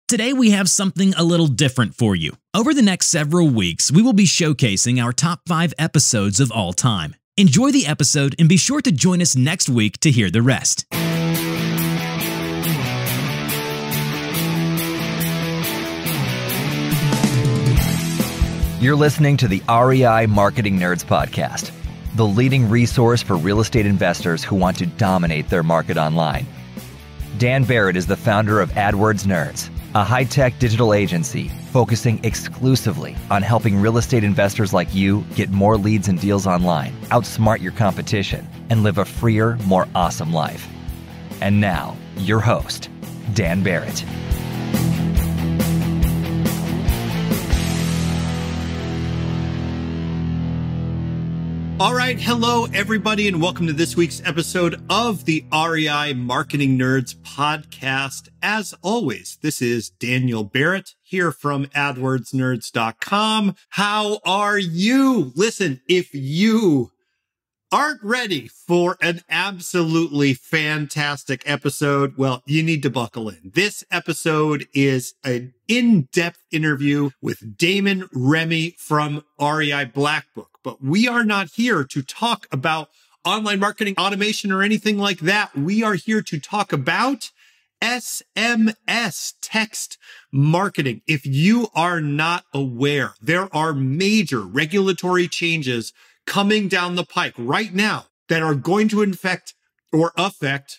Today we have something a little different for you. Over the next several weeks, we will be showcasing our top 5 episodes of all time. Enjoy the episode and be sure to join us next week to hear the rest. You're listening to the REI Marketing Nerds Podcast, the leading resource for real estate investors who want to dominate their market online. Dan Barrett is the founder of AdWords Nerds, a high-tech digital agency focusing exclusively on helping real estate investors like you get more leads and deals online, outsmart your competition, and live a freer, more awesome life. And now, your host, Dan Barrett. All right. Hello, everybody, and welcome to this week's episode of the REI Marketing Nerds podcast. As always, this is Daniel Barrett here from AdWordsNerds.com. How are you? Listen, if you aren't ready for an absolutely fantastic episode, well, you need to buckle in. This episode is an in-depth interview with Damon Remy from REI BlackBook. But we are not here to talk about online marketing automation or anything like that. We are here to talk about SMS, text marketing. If you are not aware, there are major regulatory changes coming down the pike right now that are going to affect,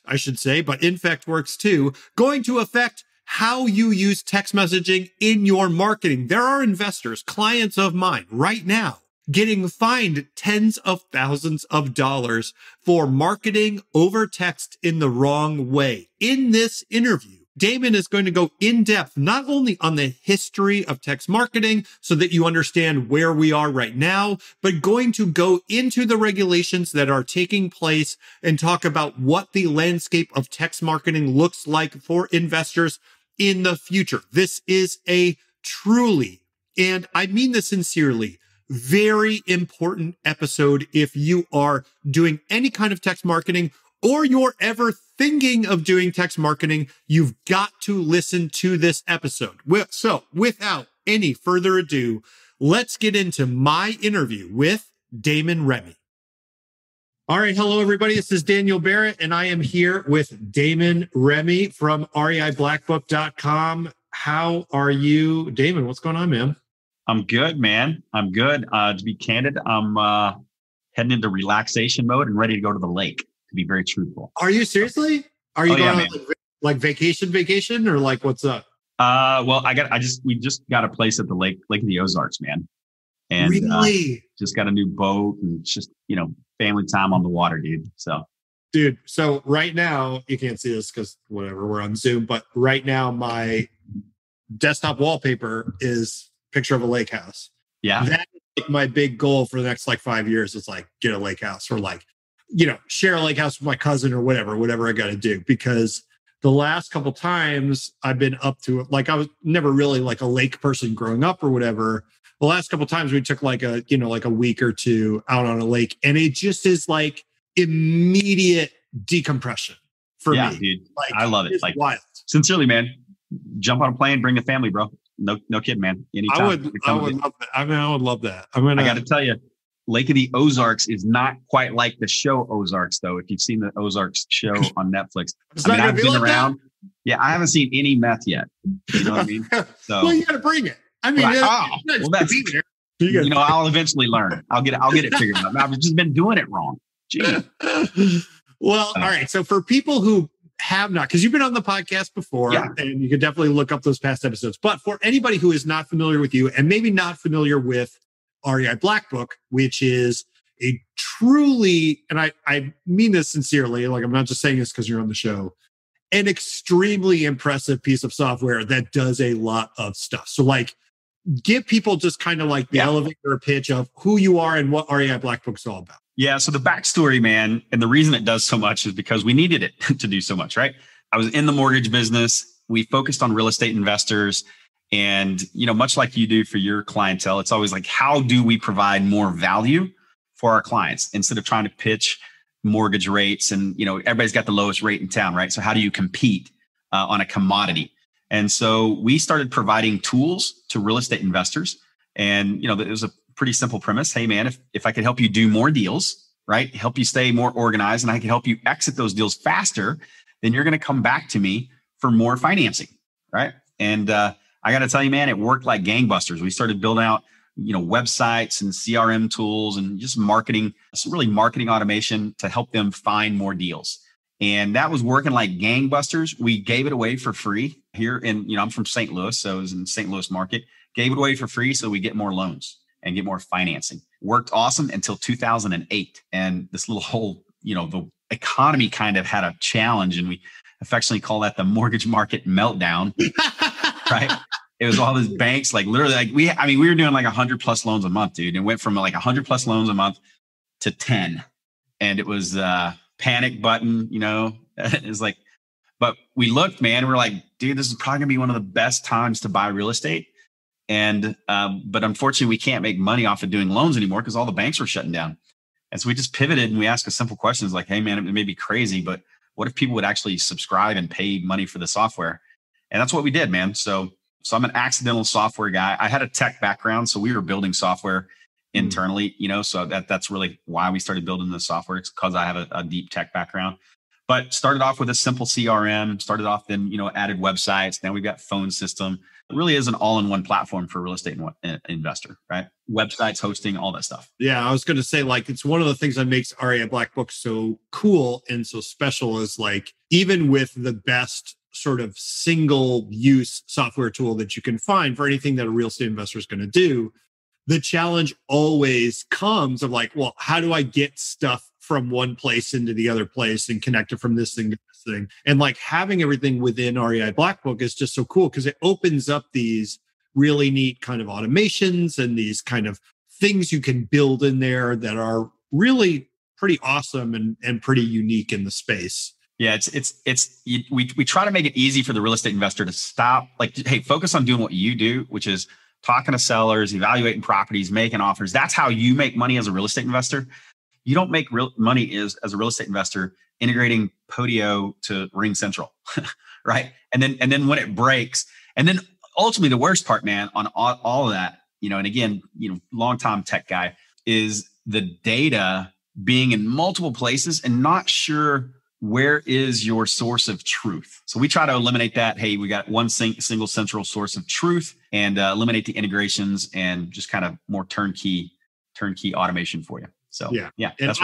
I should say, but infect works too, going to affect how you use text messaging in your marketing. There are investors, clients of mine right now, getting fined tens of thousands of dollars for marketing over text in the wrong way. In this interview, Damon is going to go in depth, not only on the history of text marketing so that you understand where we are right now, but going to go into the regulations that are taking place and talk about what the landscape of text marketing looks like for investors in the future. This is a truly, and I mean this sincerely, very important episode if you are doing any kind of text marketing or you're ever thinking of doing text marketing. You've got to listen to this episode. So without any further ado, let's get into my interview with Damon Remy. All right. Hello, everybody. This is Daniel Barrett, and I am here with Damon Remy from REIBlackBook.com. How are you, Damon? What's going on, man? I'm good, man. I'm good. To be candid, I'm heading into relaxation mode and ready to go to the lake, to be very truthful. Are you seriously? Are you going on like vacation, or like what's up? Well, we just got a place at the lake of the Ozarks, man. And really? Just got a new boat, and it's just, family time on the water, dude. So right now, you can't see this because whatever, we're on Zoom, but right now my desktop wallpaper is picture of a lake house. Yeah. That is like my big goal for the next 5 years is get a lake house, or share a lake house with my cousin or whatever I got to do. Because the last couple times I've been up to it, I was never really a lake person growing up or whatever. The last couple times we took a week or two out on a lake, and it just is immediate decompression for me. Yeah, dude. I love it. Wild. Sincerely, man, jump on a plane, bring the family, bro. No kidding, man. Anytime. I would love that. I would love that. I got to tell you, Lake of the Ozarks is not quite like the show Ozarks, though. If you've seen the Ozarks show on Netflix, I've been around. That? Yeah, I haven't seen any meth yet. You know what I mean? So, well, you got to bring it. I mean, I'll eventually learn. I'll get it figured out. I've just been doing it wrong. Gee. Well, all right. So for people who have not, because you've been on the podcast before, and you could definitely look up those past episodes. But for anybody who is not familiar with you and maybe not familiar with REI BlackBook, which is a truly, and I mean this sincerely, I'm not just saying this because you're on the show, an extremely impressive piece of software that does a lot of stuff. So give people just kind of the elevator pitch of who you are and what REI BlackBook's all about. Yeah. So the backstory, man, and the reason it does so much is because we needed it to do so much, right? I was in the mortgage business. We focused on real estate investors. And, much like you do for your clientele, it's always how do we provide more value for our clients instead of trying to pitch mortgage rates? And, everybody's got the lowest rate in town, right? So how do you compete on a commodity? And so we started providing tools to real estate investors. And, it was a pretty simple premise. Hey, man, if I could help you do more deals, right? Help you stay more organized, and I can help you exit those deals faster, then you're going to come back to me for more financing, right? And I got to tell you, man, it worked like gangbusters. We started building out, websites and CRM tools and just marketing, really marketing automation to help them find more deals. And that was working like gangbusters. We gave it away for free here in, I'm from St. Louis, so it was in the St. Louis market. Gave it away for free so we get more loans and get more financing. Worked awesome until 2008. And this little whole, the economy kind of had a challenge, and we affectionately call that the mortgage market meltdown, right? It was all these banks, like literally, like we were doing like 100 plus loans a month, dude. It went from like 100 plus loans a month to 10. And it was panic button, it was like, but we looked, man, and we're like, dude, this is probably gonna be one of the best times to buy real estate. And, but unfortunately we can't make money off of doing loans anymore because all the banks were shutting down. And so we just pivoted and we asked a simple question. It's like, hey man, it may be crazy, but what if people would actually subscribe and pay money for the software? And that's what we did, man. So I'm an accidental software guy. I had a tech background, so we were building software internally, so that's really why we started building the software. It's because I have a deep tech background. But started off with a simple CRM, started off then, added websites. Now we've got phone system. It really is an all-in-one platform for a real estate investor, right? Websites, hosting, all that stuff. Yeah, I was going to say, like, it's one of the things that makes REI BlackBook so cool and so special is like, even with the best sort of single use software tool that you can find for anything that a real estate investor is going to do, the challenge always comes of like, well, how do I get stuff from one place into the other place and connect it from this thing to this thing? And like having everything within REI BlackBook is just so cool because it opens up these really neat kind of automations and these kind of things you can build in there that are really pretty awesome and pretty unique in the space. Yeah, we try to make it easy for the real estate investor to stop, like, hey, focus on doing what you do, which is talking to sellers, evaluating properties, making offers. That's how you make money as a real estate investor. You don't make real money as a real estate investor integrating Podio to Ring Central, right? And then when it breaks, and then ultimately the worst part, man, on all of that, and again, long-time tech guy, is the data being in multiple places and not sure where is your source of truth. So we try to eliminate that. Hey, we got one single central source of truth and eliminate the integrations and just kind of more turnkey automation for you. So yeah. And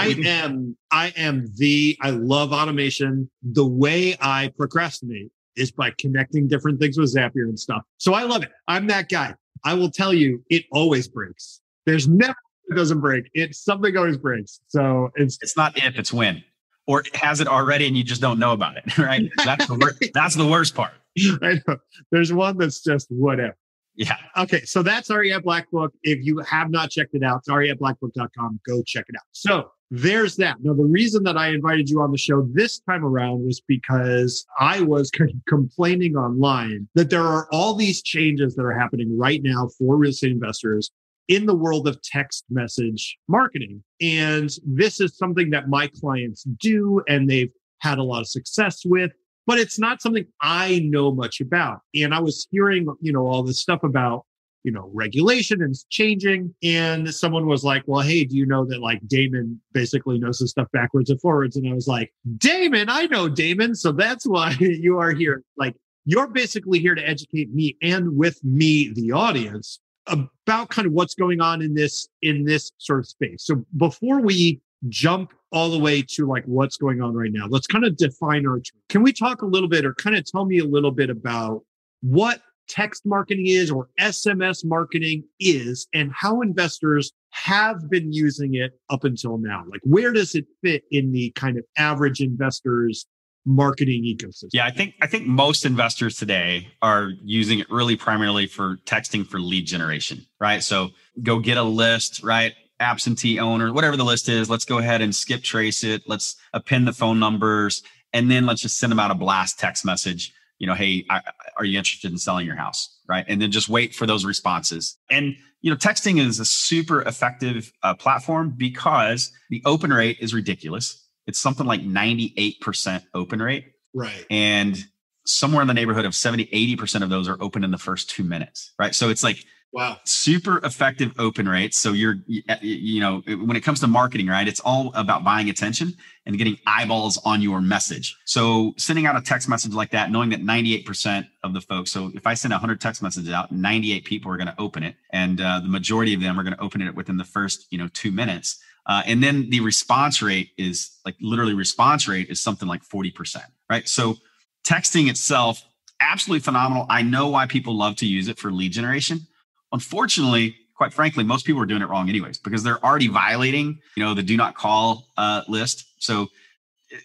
I love automation. The way I procrastinate is by connecting different things with Zapier and stuff. So I love it. I'm that guy. I will tell you, it always breaks. There's never it doesn't break. It's something always breaks. So it's not if, it's when. Or it has it already and you just don't know about it, right? That's the worst part. I know. There's one that's just whatever. Yeah. Okay. So that's REI BlackBook. If you have not checked it out, it's reiblackbook.com. Go check it out. So there's that. Now, the reason that I invited you on the show this time around was because I was complaining online that there are all these changes that are happening right now for real estate investors in the world of text message marketing. And this is something that my clients do and they've had a lot of success with, but it's not something I know much about. And I was hearing, all this stuff about, regulation and it's changing. And someone was like, well, hey, do you know that like Damon basically knows this stuff backwards and forwards? And I was like, Damon, I know Damon. So that's why you are here. Like, you're basically here to educate me and with me, the audience, about kind of what's going on in this sort of space. So before we jump all the way to like what's going on right now, let's kind of define our term. Can we talk a little bit or kind of tell me a little bit about what text marketing is or SMS marketing is and how investors have been using it up until now? Like, where does it fit in the kind of average investor's marketing ecosystem? Yeah, I think most investors today are using it really primarily for texting for lead generation, right? So go get a list, right? Absentee owner, whatever the list is, let's go ahead and skip trace it. Let's append the phone numbers, and then let's just send them out a blast text message. Hey, are you interested in selling your house? Right. And then just wait for those responses. And, texting is a super effective platform because the open rate is ridiculous. It's something like 98% open rate. Right. And somewhere in the neighborhood of 70, 80% of those are open in the first 2 minutes, right? So it's like, wow, super effective open rates. So when it comes to marketing, right, it's all about buying attention and getting eyeballs on your message. So sending out a text message like that, knowing that 98% of the folks, so if I send 100 text messages out, 98 people are going to open it. And the majority of them are going to open it within the first, 2 minutes. And then the response rate is something like 40%, right? So texting itself, absolutely phenomenal. I know why people love to use it for lead generation. Unfortunately, quite frankly, most people are doing it wrong anyways, because they're already violating, the do not call list. So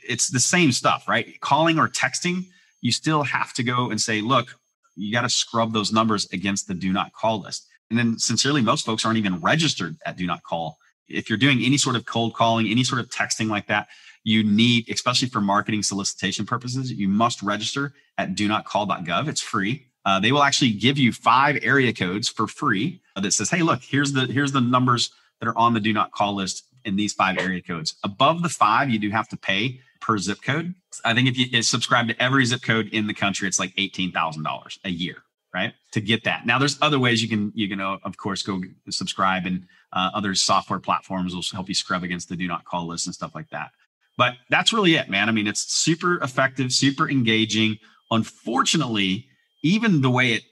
it's the same stuff, right? Calling or texting, you still have to go and say, look, you got to scrub those numbers against the do not call list. And then sincerely, most folks aren't even registered at do not call. If you're doing any sort of cold calling, any sort of texting like that, you need, especially for marketing solicitation purposes, you must register at donotcall.gov. It's free. They will actually give you 5 area codes for free that says, hey, look, here's the numbers that are on the do not call list in these 5 area codes. Above the 5, you do have to pay per zip code. I think if you subscribe to every zip code in the country, it's like $18,000 a year, right? To get that. Now, there's other ways you can of course, go subscribe, and other software platforms will help you scrub against the do not call list and stuff like that. But that's really it, man. I mean, it's super effective, super engaging. Unfortunately, even the way it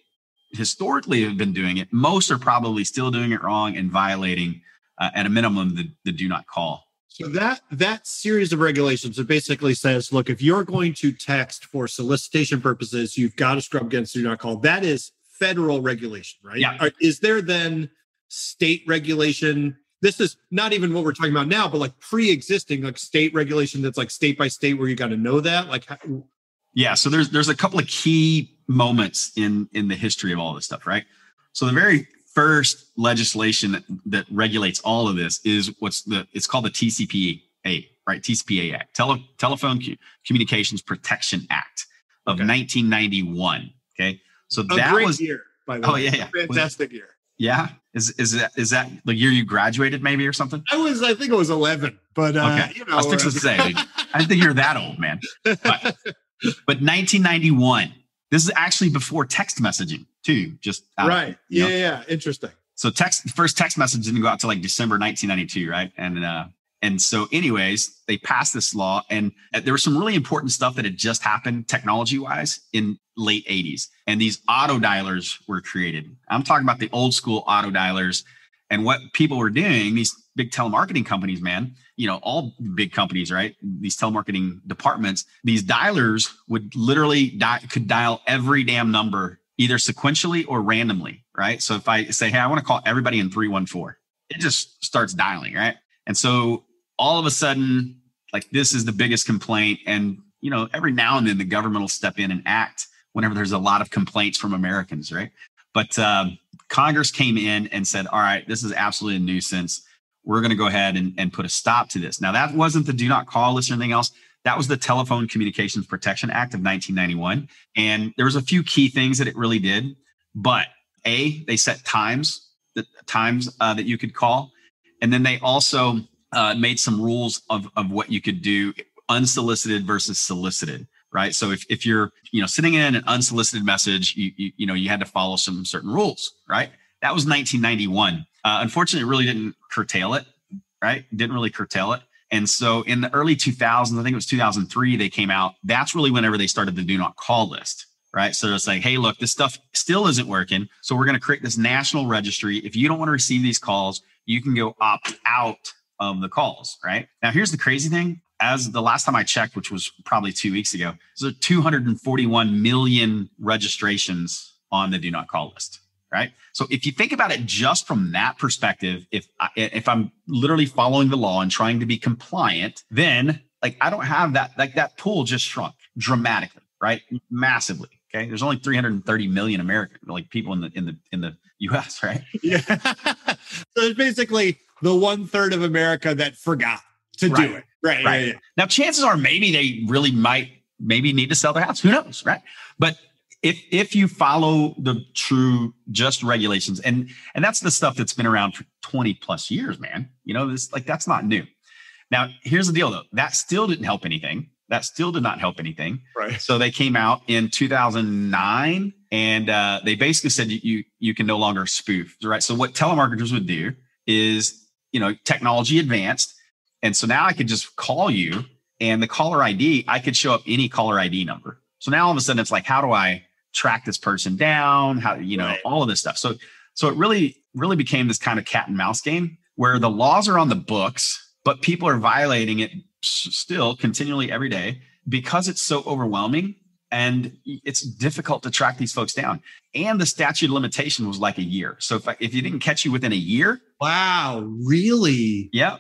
historically have been doing it, most are probably still doing it wrong and violating, at a minimum, the do not call. So that series of regulations, it basically says, look, if you're going to text for solicitation purposes, you've got to scrub against do not call. That is federal regulation, right? Yeah. Is there then state regulation? This is not even what we're talking about now, but like pre-existing, like state regulation that's like state by state where you got to know that. Like, yeah. So there's a couple of key moments in the history of all this stuff, right? So the very first legislation that regulates all of this is it's called the TCPA, right? TCPA Act, Telephone Communications Protection Act of 1991. Okay. So that was year, by the way. Oh yeah. Fantastic year. Yeah. Is that the year you graduated maybe or something? I think it was 11, but okay. I was fixing to say, I didn't think you're that old, man. But 1991, this is actually before text messaging too. Just right. Yeah. Interesting. So first text message didn't go out till like December 1992, right? And so anyways, they passed this law, and there was some really important stuff that had just happened technology wise in late 80s. And these auto dialers were created. I'm talking about the old school auto dialers. And what people were doing, these big telemarketing companies, man, all big companies, right? These telemarketing departments, these dialers would literally could dial every damn number, either sequentially or randomly, right? So if I say, hey, I want to call everybody in 314, it just starts dialing, right? And so all of a sudden, like, this is the biggest complaint. And, every now and then the government will step in and act whenever there's a lot of complaints from Americans, right? But Congress came in and said, all right, this is absolutely a nuisance. We're going to go ahead and put a stop to this. Now, that wasn't the do not call list or anything else. That was the Telephone Communications Protection Act of 1991. And there was a few key things that it really did. But they set times that you could call. And then they also made some rules of what you could do, unsolicited versus solicited, right? So if you're, sending in an unsolicited message, you had to follow some certain rules, right? That was 1991. Unfortunately, it really didn't curtail it, right? Didn't really curtail it. And so in the early 2000s, I think it was 2003, they came out. That's really whenever they started the do not call list, right? So it's like, hey, look, this stuff still isn't working. So we're going to create this national registry. If you don't want to receive these calls, you can go opt out of the calls, right? Now, here's the crazy thing. As the last time I checked, which was probably 2 weeks ago, there's 241 million registrations on the do not call list, right? So if you think about it just from that perspective, if I'm literally following the law and trying to be compliant, then like I don't have that, like that pool just shrunk dramatically, right? Massively. Okay. There's only 330 million American people in the US, right? Yeah. So it's basically the 1/3 of America that forgot to do it. Right. Yeah. Now, chances are maybe they really might need to sell their house. Who knows? Right. But if you follow the true just regulations, and that's the stuff that's been around for 20 plus years, man, that's not new. Now, here's the deal though. That still didn't help anything. That still did not help anything. Right. So they came out in 2009 and they basically said you can no longer spoof, right? So what telemarketers would do is, technology advanced. And so now I could just call you and the caller ID, I could show up any caller ID number. So now all of a sudden it's like, how do I track this person down? How, Right. all of this stuff. So it really became this kind of cat and mouse game where the laws are on the books, but people are violating it still continually every day because it's so overwhelming and it's difficult to track these folks down. And the statute of limitation was like a year. So if you didn't catch you within a year. Wow, really? Yeah.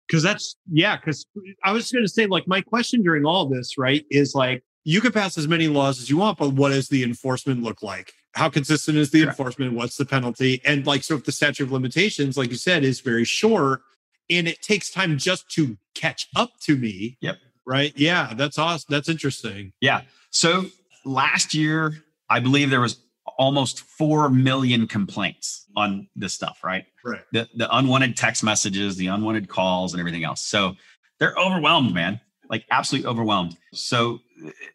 Because I was going to say, like, my question during all this, right, is like, you could pass as many laws as you want, but what does the enforcement look like? How consistent is the enforcement? What's the penalty? And like, so if the statute of limitations, like you said, is very short and it takes time just to catch up to me. Yep. Right. Yeah. That's awesome. That's interesting. Yeah. So last year, I believe there was almost 4 million complaints on this stuff, right? Right. The unwanted text messages, the unwanted calls and everything else. So they're overwhelmed, man, like absolutely overwhelmed. So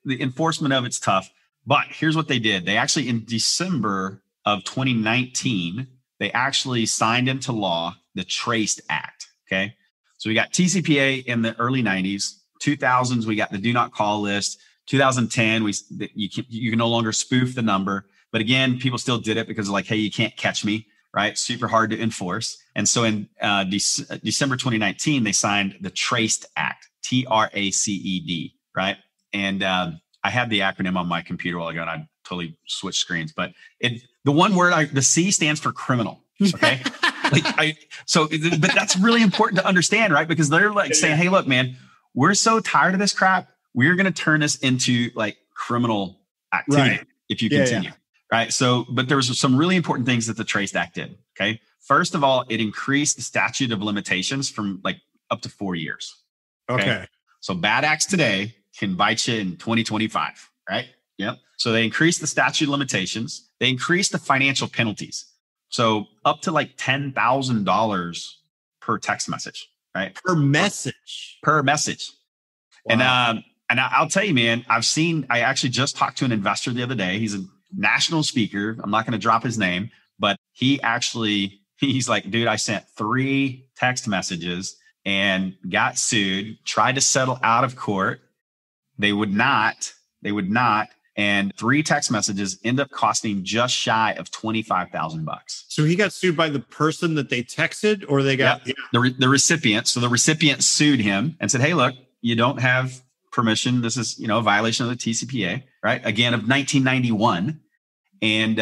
the enforcement of it's tough, but here's what they did. They actually, in December of 2019, they actually signed into law the Traced Act. Okay. So we got TCPA in the early 90s, 2000s, we got the do not call list. 2010, you can no longer spoof the number. But again, people still did it because like, hey, you can't catch me, right? Super hard to enforce. And so in December 2019, they signed the Traced Act, TRACED, right? And I had the acronym on my computer while ago, and I totally switched screens. But the one word, the C stands for criminal, okay? But that's really important to understand, right? Because they're like saying, hey, look, man, we're so tired of this crap. We're going to turn this into like criminal activity if you continue. Right. So, but there was some really important things that the Traced Act did. Okay. First of all, it increased the statute of limitations from like up to 4 years. Okay. So bad acts today can bite you in 2025. Right. Yep. So they increased the statute of limitations. They increased the financial penalties. So up to like $10,000 per text message. Right. Per message. Wow. And I'll tell you, man, I actually just talked to an investor the other day. He's a national speaker. I'm not going to drop his name, but he's like, dude, I sent 3 text messages and got sued, tried to settle out of court. They would not. And 3 text messages end up costing just shy of $25,000. So he got sued by the person that they texted, or they got the recipient. So the recipient sued him and said, hey, look, you don't have permission. This is, a violation of the TCPA, right? Again, of 1991. And,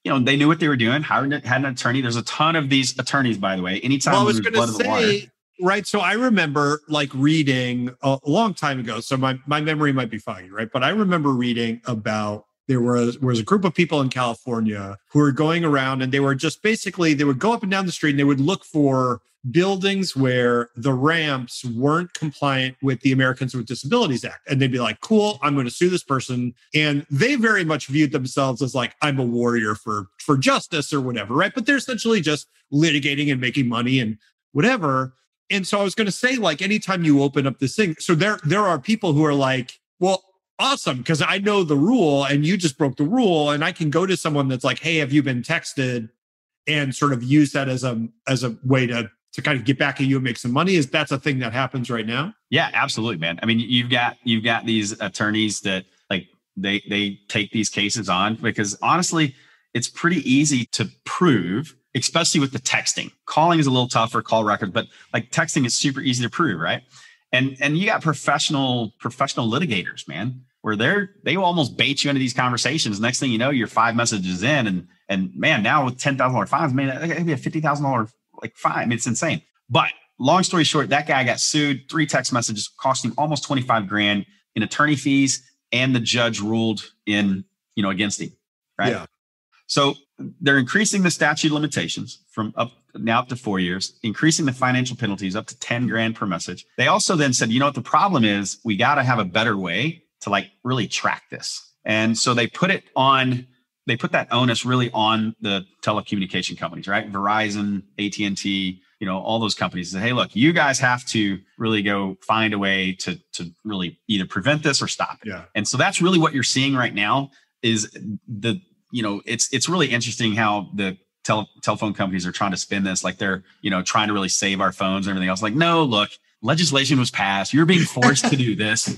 they knew what they were doing, had an attorney. There's a ton of these attorneys, by the way. Anytime I was there's blood in the water. Right. So I remember like reading a long time ago. So my memory might be foggy, right? But I remember reading about there was a group of people in California who were going around and they were just basically, they would go up and down the street and they would look for buildings where the ramps weren't compliant with the Americans with Disabilities Act. And they'd be like, cool, I'm going to sue this person. And they very much viewed themselves as like, I'm a warrior for justice or whatever, right? But they're essentially just litigating and making money and whatever. And so I was going to say, like, anytime you open up this thing, so there are people who are like, well, awesome, because I know the rule and you just broke the rule. And I can go to someone that's like, hey, have you been texted? And sort of use that as a way to kind of get back at you and make some money. Is that's a thing that happens right now? Yeah, absolutely, man. I mean, you've got these attorneys that like they take these cases on because honestly, it's pretty easy to prove, especially with the texting. Calling is a little tougher, call records, but like texting is super easy to prove, right? And you got professional litigators, man, where they will almost bait you into these conversations. Next thing you know, you're 5 messages in, and man, now with $10,000 fines, man, that could be a $50,000 like fine. I mean, it's insane. But long story short, that guy got sued, 3 text messages costing almost $25,000 in attorney fees, and the judge ruled against him, right? Yeah. So they're increasing the statute of limitations from up to 4 years, increasing the financial penalties up to $10,000 per message. They also then said, what the problem is, we got to have a better way to like really track this. And so they put that onus really on the telecommunication companies, right? Verizon, AT&T, all those companies say, hey, look, you guys have to really go find a way to really either prevent this or stop it. Yeah. And so that's really what you're seeing right now is it's really interesting how the telephone companies are trying to spin this like they're, trying to really save our phones and everything else. Like, no, look, legislation was passed. You're being forced to do this.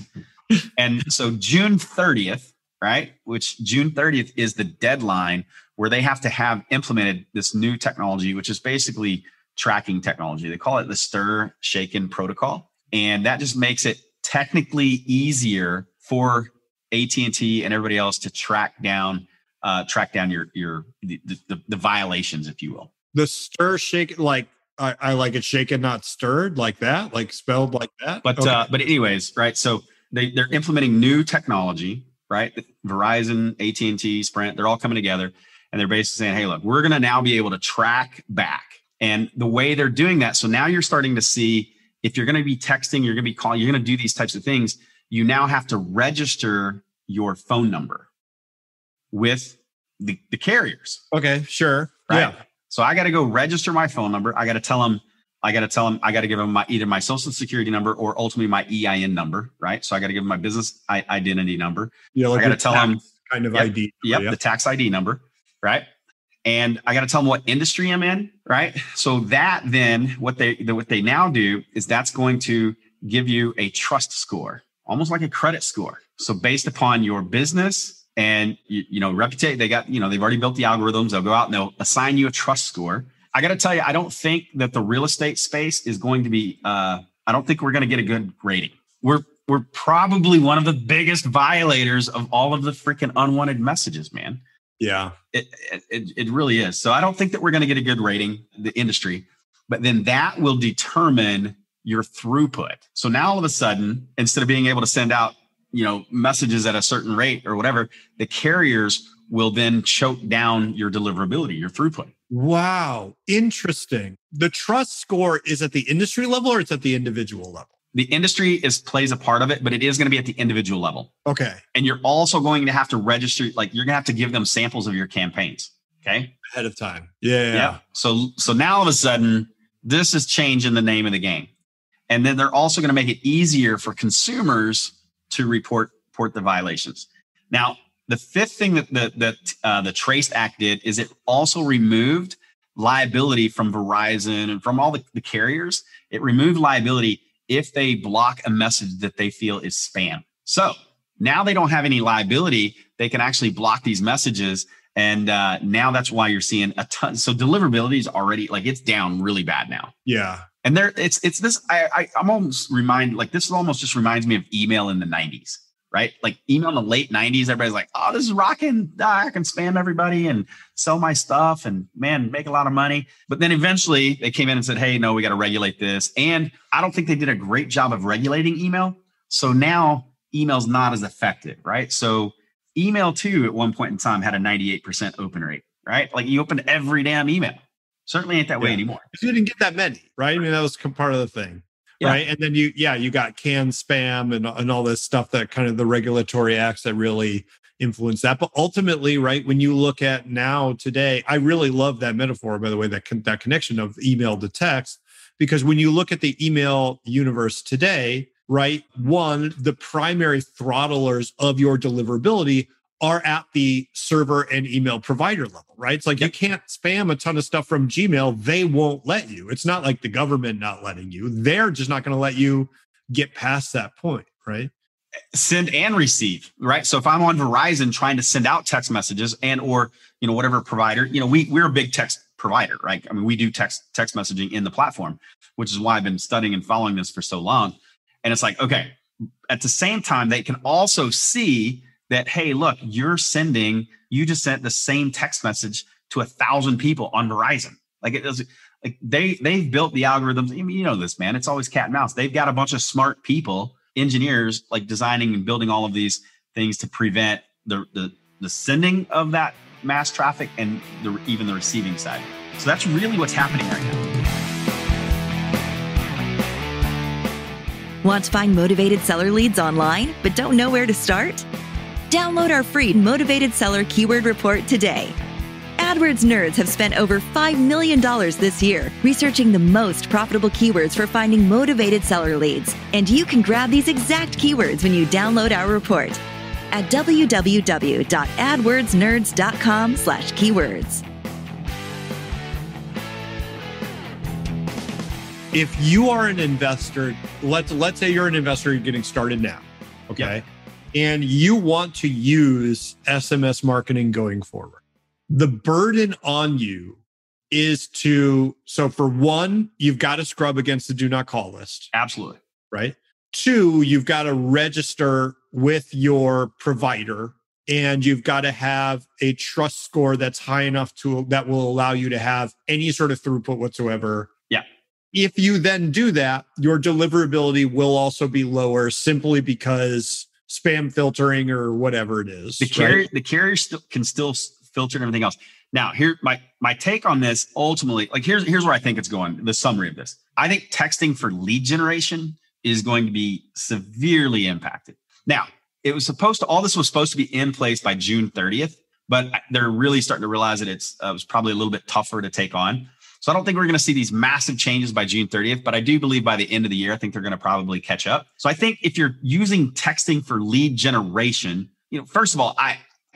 And so June 30th, right, which June 30th is the deadline where they have to have implemented this new technology, which is basically tracking technology. They call it the stir, shaken protocol. And that just makes it technically easier for AT&T and everybody else to track down the violations, if you will. The stir, shake, like I like it shaken, not stirred, like that, like spelled like that. But okay. But anyways, right? So they're implementing new technology, right? Verizon, AT&T, Sprint, they're all coming together, and they're basically saying, hey, look, we're going to now be able to track back. And the way they're doing that, so now you're starting to see if you're going to be texting, you're going to be calling, you're going to do these types of things, you now have to register your phone number with the carriers. Okay, sure. Right? Yeah. So I got to go register my phone number. I got to give them either my social security number or ultimately my EIN number, right? So I got to give them my business identity number. Yeah, like I got to tell them kind of yep, ID. Yep, the tax ID number, right? And I got to tell them what industry I'm in, right? So that then what they now do is that's going to give you a trust score, almost like a credit score. So based upon your business and reputation, they've already built the algorithms. They'll go out and they'll assign you a trust score. I got to tell you, I don't think that the real estate space is going to be. I don't think we're going to get a good rating. We're probably one of the biggest violators of all of the freaking unwanted messages, man. Yeah, it really is. So I don't think that we're going to get a good rating, the industry, but then that will determine your throughput. So now all of a sudden, instead of being able to send out, messages at a certain rate or whatever, the carriers will then choke down your deliverability, your throughput. Wow. Interesting. The trust score is at the industry level or it's at the individual level? The industry plays a part of it, but it is going to be at the individual level. Okay. And you're also going to have to register, like you're going to have to give them samples of your campaigns. Okay. Ahead of time. Yeah. So now all of a sudden, this is changing the name of the game. And then they're also going to make it easier for consumers to report the violations. Now, the fifth thing that the Trace Act did is it also removed liability from Verizon and from all the carriers. It removed liability if they block a message that they feel is spam. So now they don't have any liability. They can actually block these messages. And now that's why you're seeing a ton. So deliverability is already it's down really bad now. Yeah. And it's this, I'm almost this almost just reminds me of email in the 90s, right? Like email in the late 90s, everybody's like, oh, this is rocking. I can spam everybody and sell my stuff and man, make a lot of money. But then eventually they came in and said, hey, no, we got to regulate this. And I don't think they did a great job of regulating email. So now email's not as effective, right? So email too, at one point in time had a 98% open rate, right? Like you opened every damn email. Certainly ain't that way anymore. You didn't get that many, right? I mean, that was part of the thing, right? And then you got canned spam and all this stuff that kind of the regulatory acts that really influence that. But ultimately, right, when you look at now today, I really love that metaphor, by the way, that connection of email to text, because when you look at the email universe today, right, one, the primary throttlers of your deliverability are at the server and email provider level, right? It's like you can't spam a ton of stuff from Gmail. They won't let you. It's not like the government not letting you. They're just not going to let you get past that point, right? Send and receive, right? So if I'm on Verizon trying to send out text messages and or, whatever provider, we're a big text provider, right? I mean, we do text messaging in the platform, which is why I've been studying and following this for so long. And it's like, okay, at the same time, they can also see that, hey, look, you just sent the same text message to 1,000 people on Verizon. They've built the algorithms. I mean, this, man, it's always cat and mouse. They've got a bunch of smart people, engineers, designing and building all of these things to prevent the sending of that mass traffic and even the receiving side. So that's really what's happening right now. Want to find motivated seller leads online, but don't know where to start? Download our free Motivated Seller Keyword Report today. AdWords nerds have spent over $5 million this year researching the most profitable keywords for finding motivated seller leads. And you can grab these exact keywords when you download our report at www.adwordsnerds.com/keywords. If you are an investor, let's say you're an investor, you're getting started now, okay? Yeah. And you want to use SMS marketing going forward. The burden on you is so for one, you've got to scrub against the do not call list. Absolutely. Right? Two, you've got to register with your provider, and you've got to have a trust score that's high enough that will allow you to have any sort of throughput whatsoever. Yeah. If you then do that, your deliverability will also be lower simply because spam filtering or whatever it is. The carrier can still filter and everything else. Now, here my take on this ultimately, like here's where I think it's going. The summary of this. I think texting for lead generation is going to be severely impacted. Now, all this was supposed to be in place by June 30th, but they're really starting to realize that it was probably a little bit tougher to take on. So I don't think we're going to see these massive changes by June 30th, but I do believe by the end of the year, I think they're going to probably catch up. So I think if you're using texting for lead generation, first of all,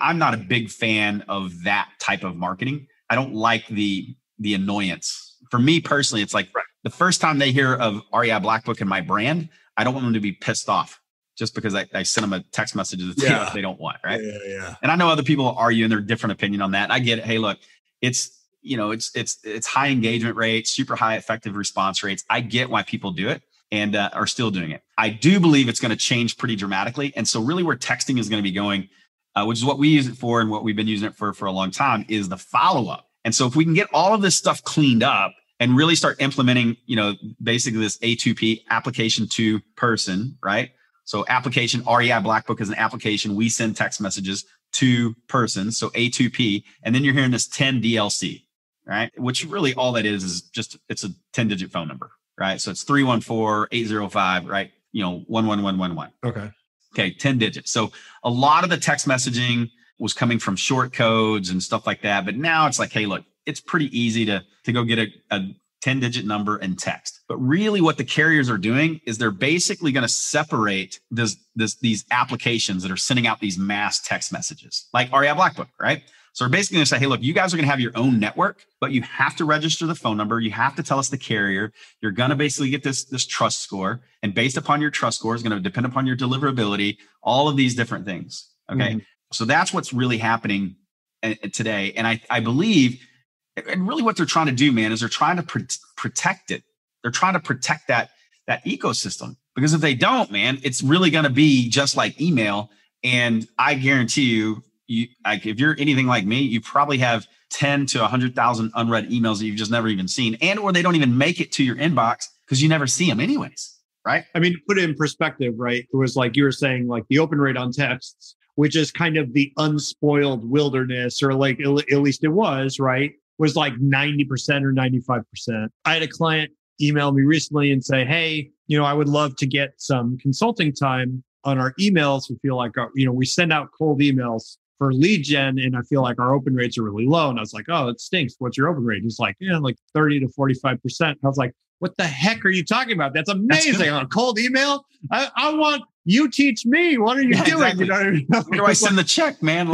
I'm not a big fan of that type of marketing. I don't like the annoyance. For me personally, it's like the first time they hear of REI BlackBook and my brand, I don't want them to be pissed off just because I sent them a text message that they don't want, right? Yeah. And I know other people argue and their different opinion on that. I get it. Hey, look, it's high engagement rates, super high effective response rates. I get why people do it and are still doing it. I do believe it's going to change pretty dramatically. And so really where texting is going to be going, which is what we use it for and what we've been using it for a long time, is the follow-up. And so if we can get all of this stuff cleaned up and really start implementing, basically this A2P, application to person, right? So application, REI BlackBook is an application. We send text messages to person. So A2P, and then you're hearing this 10 DLC, right? Which really all that is just, it's a 10-digit phone number, right? So it's 314-805, right? 11111. Okay, 10 digits. So a lot of the text messaging was coming from short codes and stuff like that. But now it's like, hey, look, it's pretty easy to go get a 10-digit number and text. But really what the carriers are doing is they're basically going to separate these applications that are sending out these mass text messages, like REI BlackBook, right? So we're basically going to say, hey, look, you guys are going to have your own network, but you have to register the phone number. You have to tell us the carrier. You're going to basically get this trust score. And based upon your trust score is going to depend upon your deliverability, all of these different things. Okay. Mm-hmm. So that's what's really happening today. And I believe, and really what they're trying to do, man, is they're trying to protect it. They're trying to protect that ecosystem, because if they don't, man, it's really going to be just like email. And I guarantee you, if you're anything like me, you probably have 10 to 100,000 unread emails that you've just never even seen, or they don't even make it to your inbox because you never see them anyways, right? I mean, to put it in perspective, right? It was like you were saying, like the open rate on texts, which is kind of the unspoiled wilderness, or like at least it was, right? Was like 90% or 95%. I had a client email me recently and say, hey, I would love to get some consulting time on our emails. We feel like, we send out cold emails for lead gen, and I feel like our open rates are really low. And I was like, oh, it stinks. What's your open rate? He's like, like 30 to 45%. I was like, what the heck are you talking about? That's amazing. On a cold email? I want you teach me. What are you doing? Exactly. Where do I send the check, man?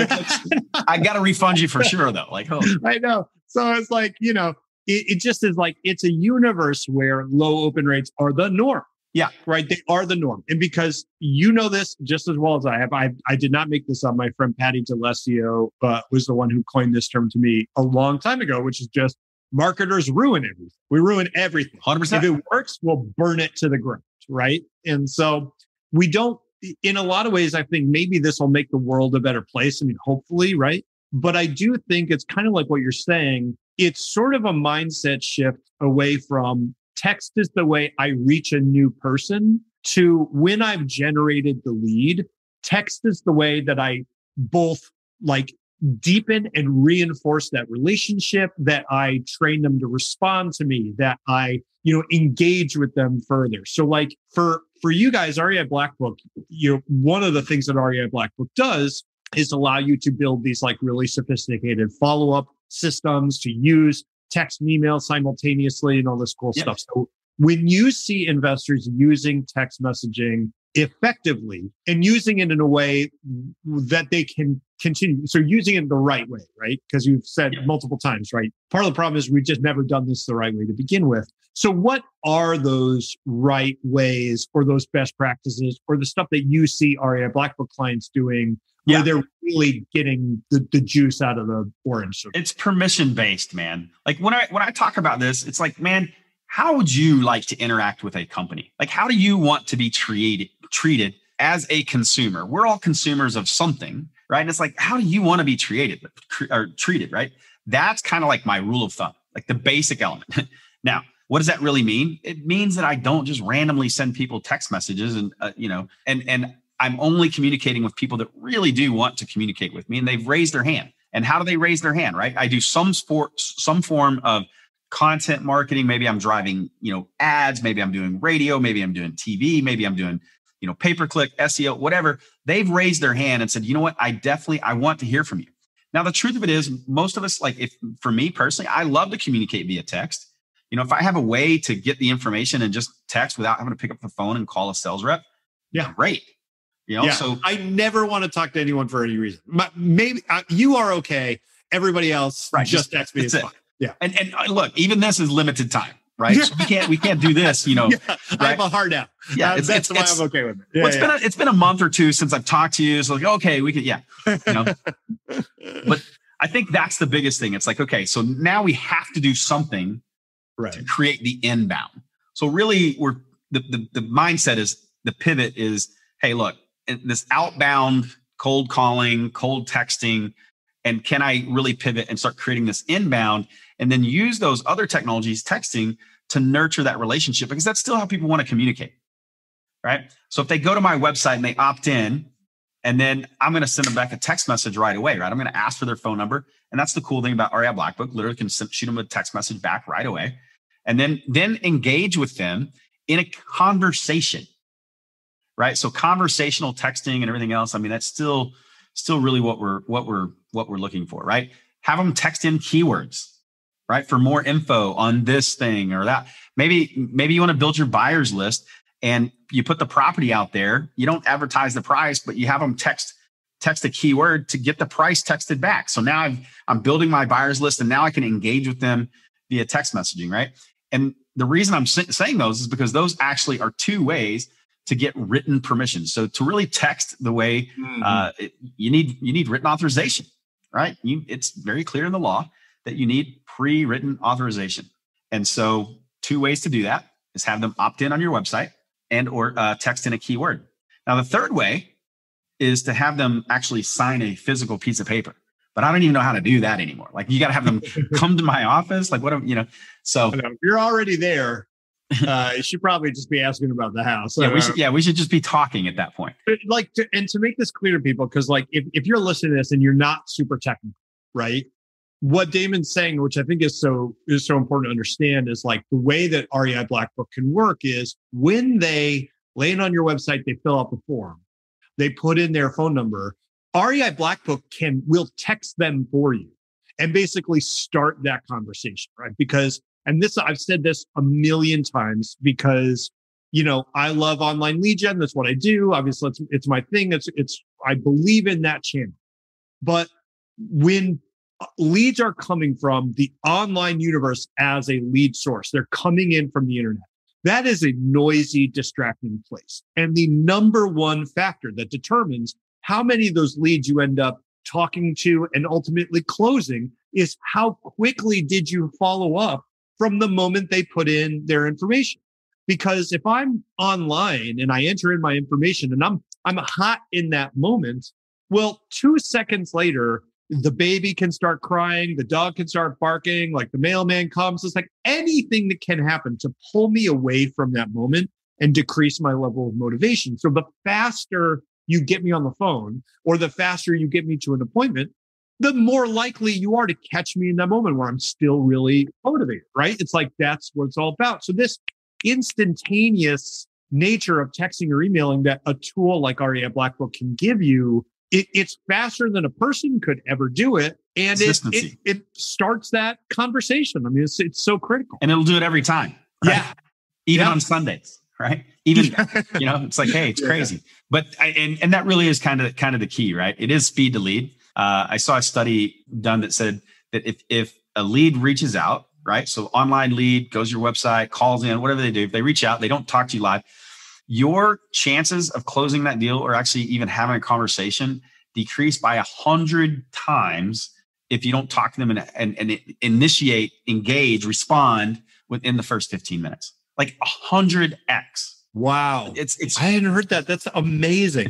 I got to refund you for sure, though. I know. So it's like, it just is like, it's a universe where low open rates are the norm. Yeah. Right. They are the norm. And because this just as well as I have, I did not make this up. My friend Patty DeLessio was the one who coined this term to me a long time ago, which is just marketers ruin everything. We ruin everything. 100%. If it works, we'll burn it to the ground. Right. And so we don't, in a lot of ways, I think maybe this will make the world a better place. I mean, hopefully. Right. But I do think it's kind of like what you're saying. It's sort of a mindset shift away from text is the way I reach a new person to when I've generated the lead, text is the way that I both like deepen and reinforce that relationship, that I train them to respond to me, that I, engage with them further. So like for you guys, REI BlackBook, one of the things that REI BlackBook does is allow you to build these like really sophisticated follow-up systems, to use text and email simultaneously and all this cool stuff. So when you see investors using text messaging effectively and using it in a way that they can continue, so using it the right way, right? Because you've said multiple times, right? Part of the problem is we've just never done this the right way to begin with. So what are those right ways or those best practices or the stuff that you see REI BlackBook clients doing where they're really getting the juice out of the orange? It's permission-based, man. Like when I talk about this, it's like, man, how would you like to interact with a company? Like, how do you want to be treated as a consumer? We're all consumers of something, right? And it's like, how do you want to be treated, right? That's kind of like my rule of thumb, like the basic element. Now, what does that really mean? It means that I don't just randomly send people text messages and, and I'm only communicating with people that really do want to communicate with me and they've raised their hand. And how do they raise their hand, right? I do some form of content marketing. Maybe I'm driving, ads. Maybe I'm doing radio. Maybe I'm doing TV. Maybe I'm doing, pay-per-click, SEO, whatever. They've raised their hand and said, you know what? I want to hear from you. Now, the truth of it is most of us, for me personally, I love to communicate via text. If I have a way to get the information and just text without having to pick up the phone and call a sales rep, great. So I never want to talk to anyone for any reason. Maybe you are okay. Everybody else, just text me. It's fine. Yeah. And look, even this is limited time, right? So we can't do this, right? I have a hard out. Yeah. That's why I'm okay with it. It's been a month or two since I've talked to you. So like, okay, we could, but I think that's the biggest thing. It's like, okay, so now we have to do something to create the inbound. So really the mindset is, the pivot is, hey, look, this outbound cold calling, cold texting, and can I really pivot and start creating this inbound and then use those other technologies, texting, to nurture that relationship? Because that's still how people want to communicate, right? So if they go to my website and they opt in, and then I'm going to send them back a text message right away, right? I'm going to ask for their phone number. And that's the cool thing about REI BlackBook. Literally can shoot them a text message back right away. And then engage with them in a conversation, right? So conversational texting and everything else. I mean, that's still really what we're looking for, right? Have them text in keywords, right? For more info on this thing or that. Maybe you want to build your buyers list and you put the property out there. You don't advertise the price, but you have them text a keyword to get the price texted back. So now I'm building my buyers list and now I can engage with them via text messaging, right? And the reason I'm saying those is because those actually are two ways to get written permission. So to really text the way you need written authorization, right? It's very clear in the law that you need pre-written authorization. And so two ways to do that is have them opt in on your website and or text in a keyword. Now, the third way is to have them actually sign a physical piece of paper. But I don't even know how to do that anymore. Like you got to have them come to my office. Like so if you're already there, you should probably just be asking about the house. We should just be talking at that point. To make this clear to people, because if you're listening to this and you're not super technical, right? What Damon's saying, which I think is so important to understand, is like the way that REI BlackBook can work is when they land on your website, they fill out the form, they put in their phone number. REI BlackBook will text them for you and basically start that conversation, right? Because, and this, I've said this a million times because, I love online lead gen. That's what I do. Obviously it's my thing. I believe in that channel. But when leads are coming from the online universe as a lead source, they're coming in from the internet. That is a noisy, distracting place. And the number one factor that determines how many of those leads you end up talking to and ultimately closing is how quickly did you follow up from the moment they put in their information. Because if I'm online and I enter in my information and I'm hot in that moment, well, 2 seconds later, the baby can start crying, the dog can start barking, like the mailman comes. It's like anything that can happen to pull me away from that moment and decrease my level of motivation. So the faster you get me on the phone or the faster you get me to an appointment, the more likely you are to catch me in that moment where I'm still really motivated, right? It's like, that's what it's all about. So this instantaneous nature of texting or emailing that a tool like REI BlackBook can give you it's faster than a person could ever do it. And it starts that conversation. I mean, it's so critical. And it'll do it every time. Right? Yeah. Even on Sundays, right? Even, it's like, hey, it's crazy. But and that really is kind of the key, right? It is speed to lead. I saw a study done that said that if a lead reaches out, right? So online lead goes to your website, calls in, whatever they do, if they reach out, they don't talk to you live, your chances of closing that deal or actually even having a conversation decrease by 100 times if you don't talk to them and initiate, engage, respond within the first 15 minutes. Like 100x. Wow. It's I hadn't heard that. That's amazing.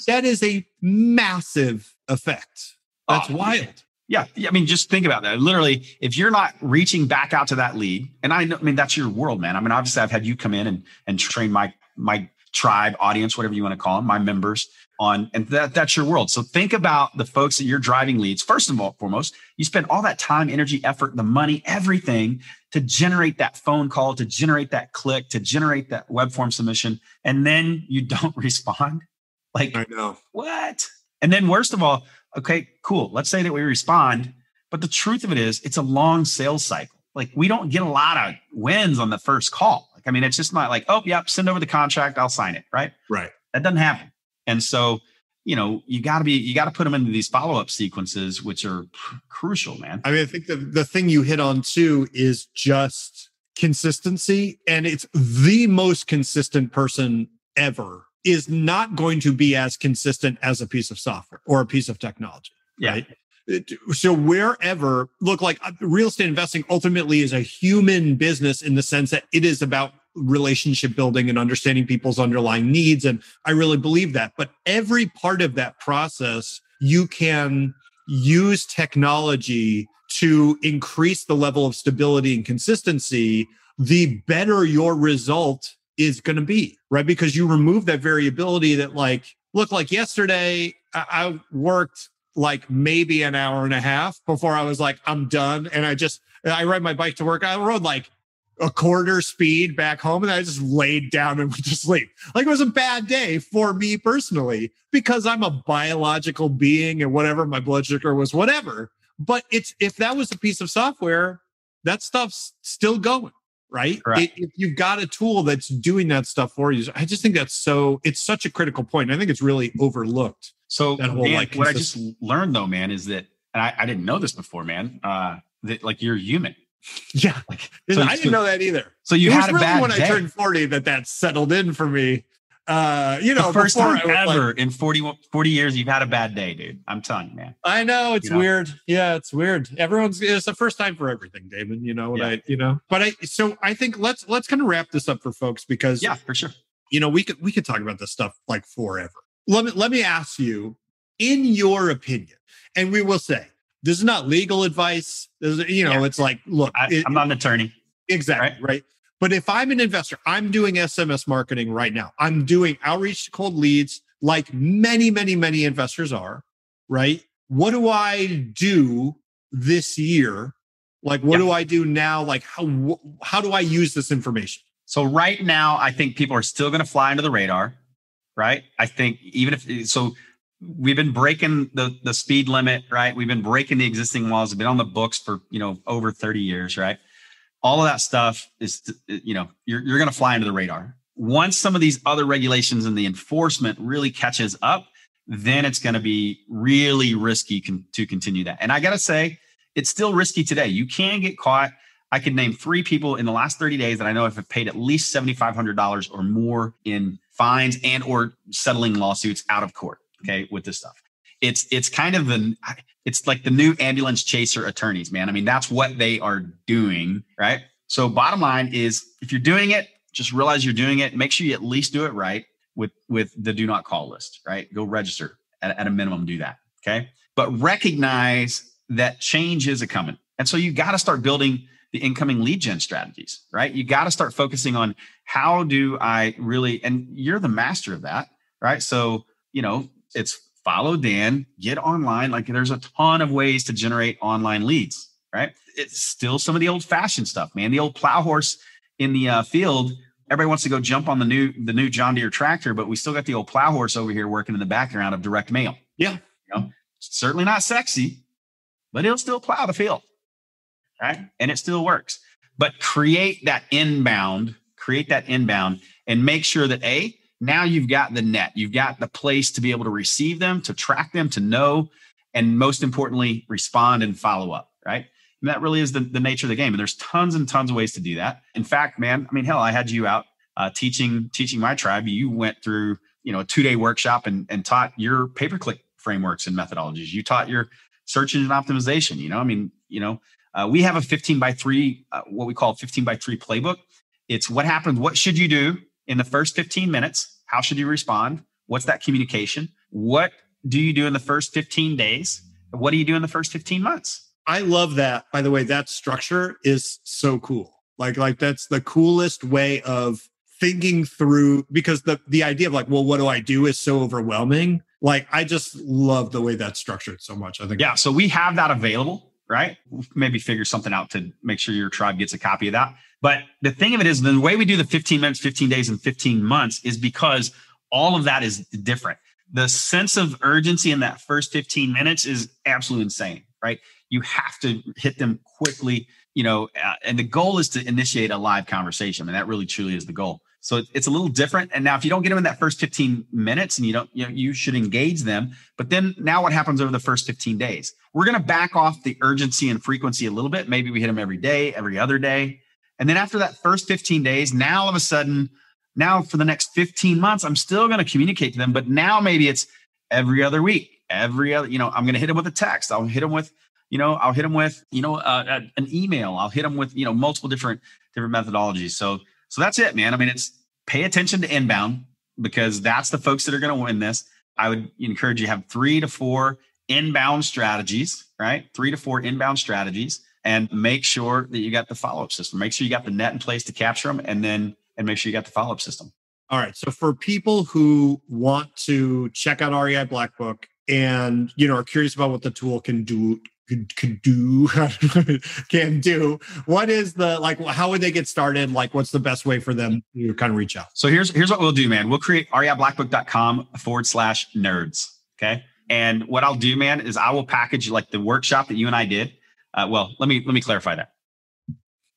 That is a massive effect. That's wild. Yeah. I mean, just think about that. Literally, if you're not reaching back out to that lead, and I mean, that's your world, man. I mean, obviously I've had you come in and train my tribe, audience, whatever you want to call them, my members on, and that's your world. So think about the folks that you're driving leads. First of all, foremost, you spend all that time, energy, effort, the money, everything to generate that phone call, to generate that click, to generate that web form submission. And then you don't respond. Like, I know. What? And then worst of all, okay, cool. Let's say that we respond, but the truth of it is it's a long sales cycle. Like we don't get a lot of wins on the first call. Like, I mean, it's just not like, oh, yep, send over the contract, I'll sign it. Right. Right. That doesn't happen. And so, you got to put them into these follow-up sequences, which are crucial, man. I mean, I think the thing you hit on too is just consistency. And it's the most consistent person ever is not going to be as consistent as a piece of software or a piece of technology. Yeah. Right? So wherever, look, like real estate investing ultimately is a human business in the sense that it is about relationship building and understanding people's underlying needs. And I really believe that. But every part of that process, you can use technology to increase the level of stability and consistency, the better your result is going to be, right? Because you remove that variability that like yesterday, I worked like maybe an hour and a half before I was like, I'm done. And I ride my bike to work. I rode like a quarter speed back home and I just laid down and went to sleep. Like it was a bad day for me personally, because I'm a biological being and whatever, my blood sugar was whatever. But if that was a piece of software, that stuff's still going, right? If you've got a tool that's doing that stuff for you, I just think it's such a critical point. I think it's really overlooked. So that whole, Dan, what I just learned though, man, is that, and I didn't know this before, man, that like you're human. Yeah. I didn't know that either. So you had a really bad when day. I turned 40 that settled in for me. The first time ever in 40 years, you've had a bad day, dude. I'm telling you, man. I know it's weird. Yeah, it's weird. It's the first time for everything, Damon. So I think let's kind of wrap this up for folks because for sure. We could talk about this stuff like forever. Let me ask you, in your opinion, and we will say, this is not legal advice. It's like, look, I'm not an attorney. Exactly. Right. But if I'm an investor, I'm doing SMS marketing right now. I'm doing outreach to cold leads like many, many, many investors are, right? What do I do this year? Like, what do I do now? Like, how do I use this information? So right now, I think people are still going to fly under the radar, right? I think we've been breaking the speed limit, right? We've been breaking the existing laws. Have been on the books for, over 30 years, right? All of that stuff is, you're going to fly under the radar. Once some of these other regulations and the enforcement really catches up, then it's going to be really risky to continue that. And I got to say, it's still risky today. You can get caught. I could name 3 people in the last 30 days that I know have paid at least $7,500 or more in fines and or settling lawsuits out of court. Okay, with this stuff. It's kind of it's like the new ambulance chaser attorneys, man. I mean, that's what they are doing, right? So bottom line is, if you're doing it, just realize you're doing it. Make sure you at least do it right with the do not call list, right? Go register at a minimum, do that, okay? But recognize that change is a coming. And so you got to start building the incoming lead gen strategies, right? You got to start focusing on how do I really, and you're the master of that, right? So, it's follow Dan, get online. Like there's a ton of ways to generate online leads, right? It's still some of the old fashioned stuff, man. The old plow horse in the field. Everybody wants to go jump on the new John Deere tractor, but we still got the old plow horse over here working in the background of direct mail, Yeah. It's certainly not sexy, but it'll still plow the field, right? And it still works. But create that inbound, and make sure that now you've got the net, you've got the place to be able to receive them, to track them, to know, and most importantly, respond and follow up, right? And that really is the nature of the game. And there's tons and tons of ways to do that. In fact, man, I mean, hell, I had you out teaching my tribe. You went through, a 2-day workshop and taught your pay-per-click frameworks and methodologies. You taught your search engine optimization. We have a 15x3, what we call 15x3 playbook. It's what happens. What should you do in the first 15 minutes? How should you respond? What's that communication? What do you do in the first 15 days? What do you do in the first 15 months? I love that. By the way, that structure is so cool. Like that's the coolest way of thinking through, because the idea of like, well, what do I do is so overwhelming. Like, I just love the way that's structured so much. I think. Yeah. So we have that available, right? We'll maybe figure something out to make sure your tribe gets a copy of that. But the thing of it is, the way we do the 15 minutes, 15 days, and 15 months is because all of that is different. The sense of urgency in that first 15 minutes is absolutely insane, right? You have to hit them quickly, and the goal is to initiate a live conversation. And that really truly is the goal. So it's a little different. And now if you don't get them in that first 15 minutes and you should engage them. But then now what happens over the first 15 days? We're going to back off the urgency and frequency a little bit. Maybe we hit them every day, every other day. And then after that first 15 days, now all of a sudden, now for the next 15 months, I'm still going to communicate to them. But now maybe it's every other week, I'm going to hit them with a text. I'll hit them with, an email. I'll hit them with, multiple different methodologies. So that's it, man. I mean, it's pay attention to inbound, because that's the folks that are going to win this. I would encourage you to have 3 to 4 inbound strategies, right? 3 to 4 inbound strategies, and make sure that you got the follow-up system. Make sure you got the net in place to capture them, and make sure you got the follow-up system. All right. So for people who want to check out REI BlackBook and, are curious about what the tool can do, what is how would they get started? Like, what's the best way for them to kind of reach out? So here's what we'll do, man. We'll create reiblackbook.com/nerds. Okay. And what I'll do, man, is I will package like the workshop that you and I did. Well, let me clarify that.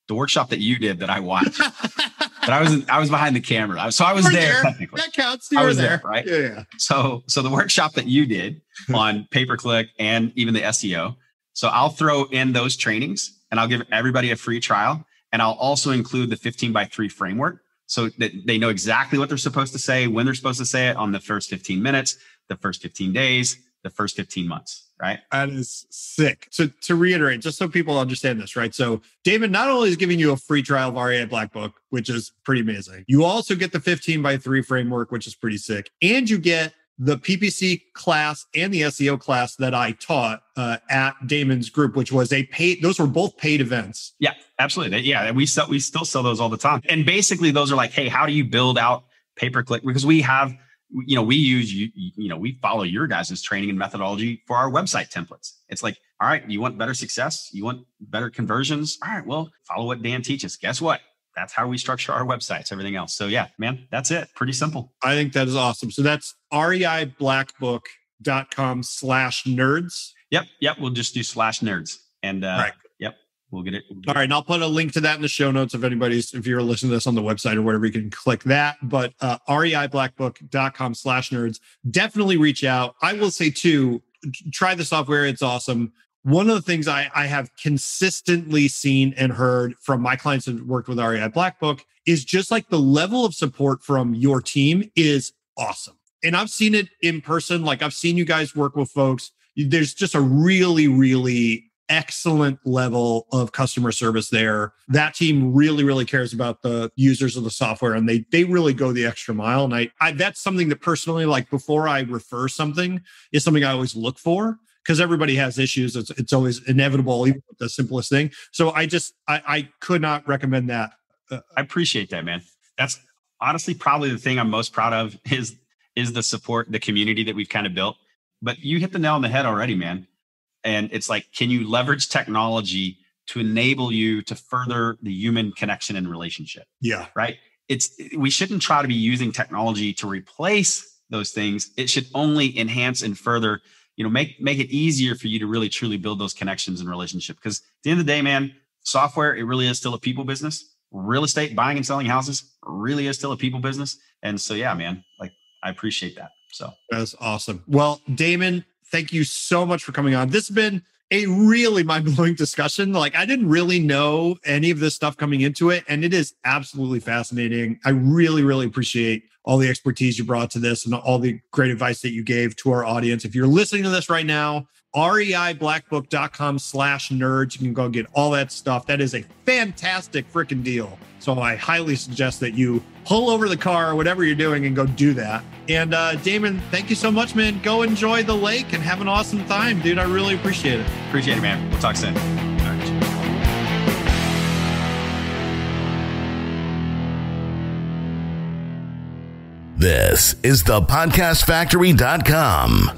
The workshop that you did that I watched, but I was behind the camera. I was there. Technically. That counts. I was there, right? Yeah. So the workshop that you did on pay-per-click and even the SEO. So I'll throw in those trainings, and I'll give everybody a free trial. And I'll also include the 15x3 framework, so that they know exactly what they're supposed to say, when they're supposed to say it on the first 15 minutes, the first 15 days, the first 15 months, right? That is sick. So to reiterate, just so people understand this, right? So Damon not only is giving you a free trial of REI BlackBook, which is pretty amazing. You also get the 15x3 framework, which is pretty sick. And you get the PPC class and the SEO class that I taught at Damon's group, which was those were both paid events. Yeah, absolutely. Yeah. We still sell those all the time. And basically those are like, hey, how do you build out pay-per-click? Because we have, we follow your guys' training and methodology for our website templates. It's like, all right, you want better success? You want better conversions? All right, well, follow what Dan teaches. Guess what? That's how we structure our websites, everything else. So yeah, man, that's it. Pretty simple. I think that is awesome. So that's reiblackbook.com/nerds. Yep. We'll just do /nerds. And right. Yep, we'll get it. All right. And I'll put a link to that in the show notes. If you're listening to this on the website or whatever, you can click that. But reiblackbook.com/nerds. Definitely reach out. I will say too, try the software. It's awesome. One of the things I have consistently seen and heard from my clients that worked with REI BlackBook is just like the level of support from your team is awesome. And I've seen it in person. Like, I've seen you guys work with folks. There's just a really, really excellent level of customer service there. That team really, really cares about the users of the software, and they really go the extra mile. And I that's something that personally, like, before I refer something, is something I always look for. Because everybody has issues. It's always inevitable, even with the simplest thing. So I could not recommend that. I appreciate that, man. That's honestly probably the thing I'm most proud of is the support, the community that we've kind of built. But you hit the nail on the head already, man. And it's like, can you leverage technology to enable you to further the human connection and relationship? Yeah. Right. We shouldn't try to be using technology to replace those things, it should only enhance and further, make it easier for you to really truly build those connections and relationships. Because at the end of the day, man, software, it really is still a people business. Real estate, buying and selling houses, really is still a people business. And so, yeah, man, like I appreciate that. So that's awesome. Well, Damon, thank you so much for coming on. This has been a really mind-blowing discussion. Like I didn't really know any of this stuff coming into it, and it is absolutely fascinating. I really, really appreciate all the expertise you brought to this and all the great advice that you gave to our audience. If you're listening to this right now, REIBlackBook.com/nerds. You can go get all that stuff. That is a fantastic freaking deal. So I highly suggest that you pull over the car or whatever you're doing and go do that. And Damon, thank you so much, man. Go enjoy the lake and have an awesome time, dude. I really appreciate it. Appreciate it, man. We'll talk soon. All right. This is thepodcastfactory.com.